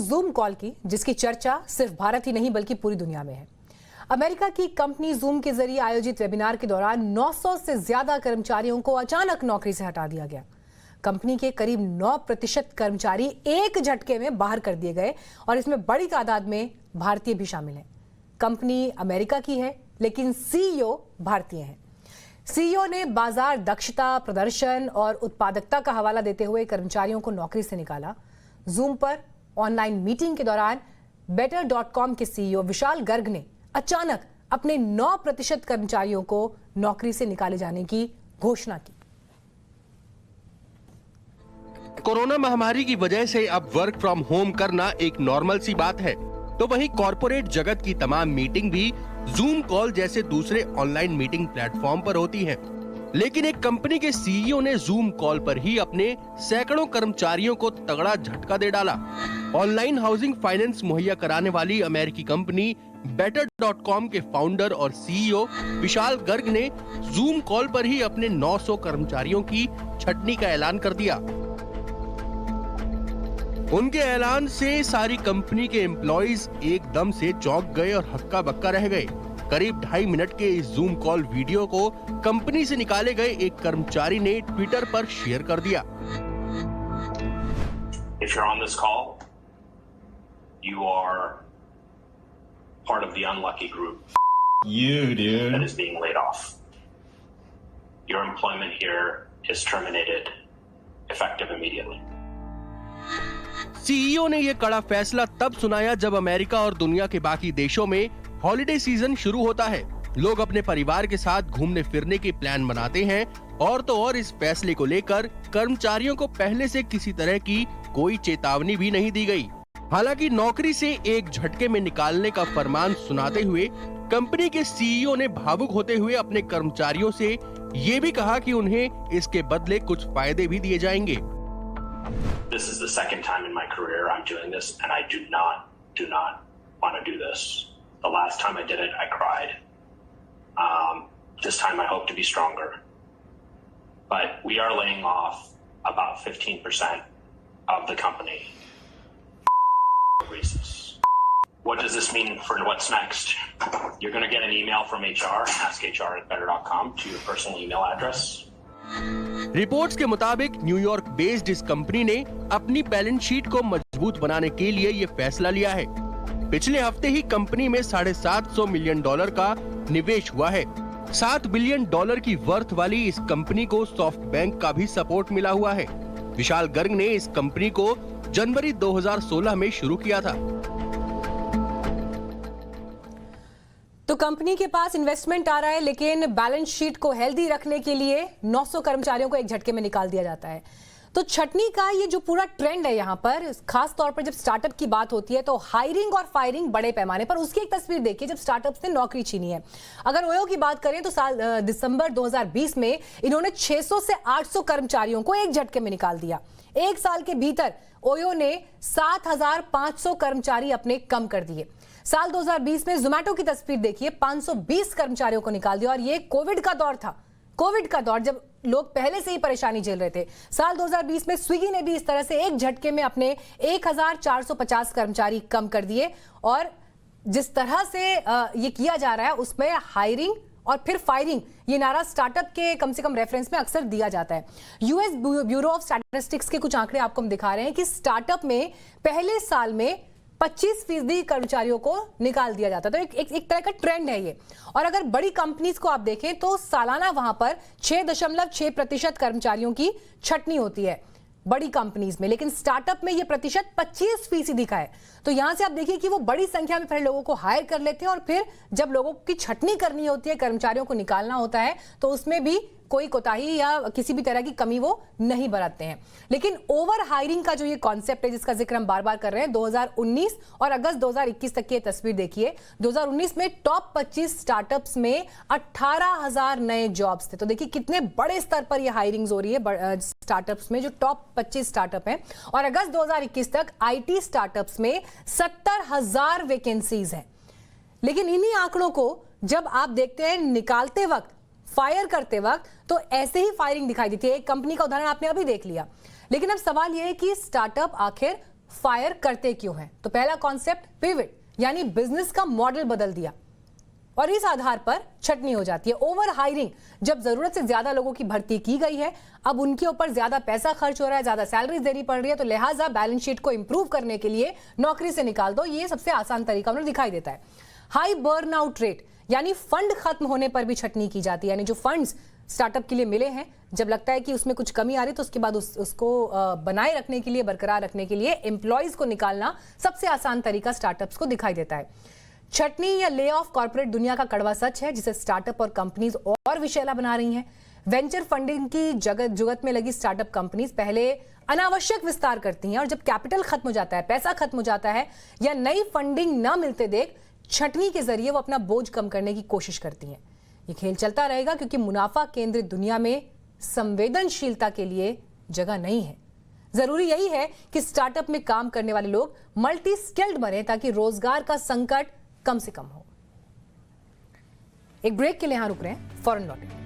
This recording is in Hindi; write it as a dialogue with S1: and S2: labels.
S1: जूम कॉल की, जिसकी चर्चा सिर्फ भारत ही नहीं बल्कि पूरी दुनिया में है। अमेरिका की कंपनी जूम के जरिए आयोजित वेबिनार के दौरान 900 से ज्यादा कर्मचारियों को अचानक नौकरी से हटा दिया गया। कंपनी के करीब 9% कर्मचारी एक झटके में बाहर कर दिए गए और इसमें बड़ी तादाद में भारतीय भी शामिल हैं। कंपनी अमेरिका की है लेकिन सीईओ भारतीय हैं। सीईओ ने बाजार दक्षता, प्रदर्शन और उत्पादकता का हवाला देते हुए कर्मचारियों को नौकरी से निकाला। जूम पर ऑनलाइन मीटिंग के दौरान better.com के सीईओ विशाल गर्ग ने अचानक अपने 9% कर्मचारियों को नौकरी से निकाले जाने की घोषणा की।
S2: कोरोना महामारी की वजह से अब वर्क फ्रॉम होम करना एक नॉर्मल सी बात है, तो वहीं कॉर्पोरेट जगत की तमाम मीटिंग भी जूम कॉल जैसे दूसरे ऑनलाइन मीटिंग प्लेटफॉर्म पर होती हैं। लेकिन एक कंपनी के सीईओ ने जूम कॉल पर ही अपने सैकड़ों कर्मचारियों को तगड़ा झटका दे डाला। ऑनलाइन हाउसिंग फाइनेंस मुहैया कराने वाली अमेरिकी कंपनी better.com के फाउंडर और सीईओ विशाल गर्ग ने जूम कॉल पर ही अपने 900 कर्मचारियों की छटनी का ऐलान कर दिया। उनके ऐलान से सारी कंपनी के एम्प्लॉइज एकदम से चौंक गए और हक्का बक्का रह गए। करीब 2.5 मिनट के इस जूम कॉल वीडियो को कंपनी से निकाले गए एक कर्मचारी ने ट्विटर पर शेयर कर दिया।
S3: If you're on this call, you are part of the unlucky group.
S4: You, dude.
S3: That is being laid off. Your employment here is terminated, effective immediately.
S2: CEO ने यह कड़ा फैसला तब सुनाया जब अमेरिका और दुनिया के बाकी देशों में हॉलिडे सीजन शुरू होता है। लोग अपने परिवार के साथ घूमने फिरने के प्लान बनाते हैं और तो और इस फैसले को लेकर कर्मचारियों को पहले से किसी तरह की कोई चेतावनी भी नहीं दी गई। हालांकि नौकरी से एक झटके में निकालने का फरमान सुनाते हुए कंपनी के सीईओ ने भावुक होते हुए अपने कर्मचारियों से ये भी कहा कि उन्हें इसके बदले कुछ फायदे भी दिए जाएंगे।
S3: This is the second time in my career I'm doing this, and I do not want to do this. The last time I did it, I cried. This time I hope to be stronger. But we are laying off about 15% of the company. What does this mean for what's next? You're going to get an email from HR, askhr@better.com, to your personal email address.
S2: Reports के मुताबिक न्यूयॉर्क बेस्ड इस कंपनी ने अपनी बैलेंस शीट को मजबूत बनाने के लिए ये फैसला लिया है। पिछले हफ्ते ही कंपनी में $750 मिलियन का निवेश हुआ है। $7 बिलियन की वर्थ वाली इस कंपनी को सॉफ्ट बैंक का भी सपोर्ट मिला हुआ है। विशाल गर्ग ने इस कंपनी को जनवरी 2016 में शुरू किया था।
S1: तो कंपनी के पास इन्वेस्टमेंट आ रहा है, लेकिन बैलेंस शीट को हेल्दी रखने के लिए 900 कर्मचारियों को एक झटके में निकाल दिया जाता है। तो छटनी का ये जो पूरा ट्रेंड है यहाँ पर, खास तौर पर जब स्टार्टअप की बात होती है तो हायरिंग और फायरिंग बड़े पैमाने पर। उसकी एक तस्वीर देखिए जब स्टार्टअप्स ने नौकरी छीनी है। अगर ओयो की बात करें तो दिसंबर 2020 में इन्होंने 600 से 800 कर्मचारियों को एक झटके में निकाल दिया। एक साल के भीतर ओयो ने 7,500 कर्मचारी अपने कम कर दिए। साल 2020 में जोमैटो की तस्वीर देखिए, 520 कर्मचारियों को निकाल दिया और ये कोविड का दौर था। कोविड का दौर जब लोग पहले से ही परेशानी झेल रहे थे। साल 2020 में स्विगी ने भी इस तरह से एक झटके में अपने 1,450 कर्मचारी कम कर दिए। और जिस तरह से ये किया जा रहा है उसमें हायरिंग और फिर फायरिंग, ये नारा स्टार्टअप के कम से कम रेफरेंस में अक्सर दिया जाता है। यूएस ब्यूरो ऑफ स्टैटिस्टिक्स के कुछ आंकड़े आपको हम दिखा रहे हैं कि स्टार्टअप में पहले साल में 25% कर्मचारियों को निकाल दिया जाता है। तो एक तरह का ट्रेंड है ये। और अगर बड़ी कंपनीज को आप देखें तो सालाना वहां पर 6.6% कर्मचारियों की छटनी होती है बड़ी कंपनीज में, लेकिन स्टार्टअप में ये प्रतिशत 25% का है। तो यहां से आप देखिए कि वो बड़ी संख्या में पहले लोगों को हायर कर लेते हैं और फिर जब लोगों की छटनी करनी होती है, कर्मचारियों को निकालना होता है, तो उसमें भी कोई कोताही या किसी भी तरह की कमी वो नहीं बरतते हैं। लेकिन ओवर हायरिंग का जो ये कॉन्सेप्ट है जिसका जिक्र हम बार बार कर रहे हैं, 2019 और अगस्त 2021 तक की तस्वीर देखिए। 2019 में टॉप 25 स्टार्टअप्स में 18,000 नए जॉब्स थे। तो देखिए कितने बड़े स्तर पर ये हायरिंग हो रही है स्टार्टअप्स में, जो टॉप 25 स्टार्टअप हैं। और अगस्त 2021 तक आईटी स्टार्टअप्स में 70,000 वैकेंसीज हैं। लेकिन इन्हीं आंकड़ों को जब आप देखते हैं निकालते वक्त, फायर करते वक्त, तो ऐसे ही फायरिंग दिखाई देती है। एक कंपनी का उदाहरण आपने अभी देख लिया। लेकिन अब सवाल यह है कि स्टार्टअप आखिर फायर करते क्यों हैं? तो पहला कॉन्सेप्ट पिवट, यानी बिजनेस का मॉडल बदल दिया और इस आधार पर छटनी हो जाती है। ओवर हायरिंग, जब जरूरत से ज्यादा लोगों की भर्ती की गई है, अब उनके ऊपर ज्यादा पैसा खर्च हो रहा है, ज्यादा सैलरीज देनी पड़ रही है, तो लिहाजा बैलेंस शीट को इंप्रूव करने के लिए नौकरी से निकाल दो। ये सबसे आसान तरीका उन्हें दिखाई देता है। हाई बर्न आउट रेट, यानी फंड खत्म होने पर भी छटनी की जाती है, यानी जो फंड्स स्टार्टअप के लिए मिले हैं, जब लगता है कि उसमें कुछ कमी आ रही तो उसके बाद उसको बनाए रखने के लिए, बरकरार रखने के लिए एम्प्लॉयज को निकालना सबसे आसान तरीका स्टार्टअप्स को दिखाई देता है। छटनी या ले ऑफ कॉर्पोरेट दुनिया का कड़वा सच है, जिसे स्टार्टअप और कंपनीज और विषैला बना रही हैं। वेंचर फंडिंग की जुगत में लगी स्टार्टअप कंपनीज पहले अनावश्यक विस्तार करती हैं और जब कैपिटल खत्म हो जाता है, पैसा खत्म हो जाता है या नई फंडिंग न मिलते देख छटनी के जरिए वो अपना बोझ कम करने की कोशिश करती हैं। ये खेल चलता रहेगा क्योंकि मुनाफा केंद्रित दुनिया में संवेदनशीलता के लिए जगह नहीं है। जरूरी यही है कि स्टार्टअप में काम करने वाले लोग मल्टी स्किल्ड बने ताकि रोजगार का संकट कम से कम हो। एक ब्रेक के लिए यहां रुक रहे हैं, फौरन लौटेंगे।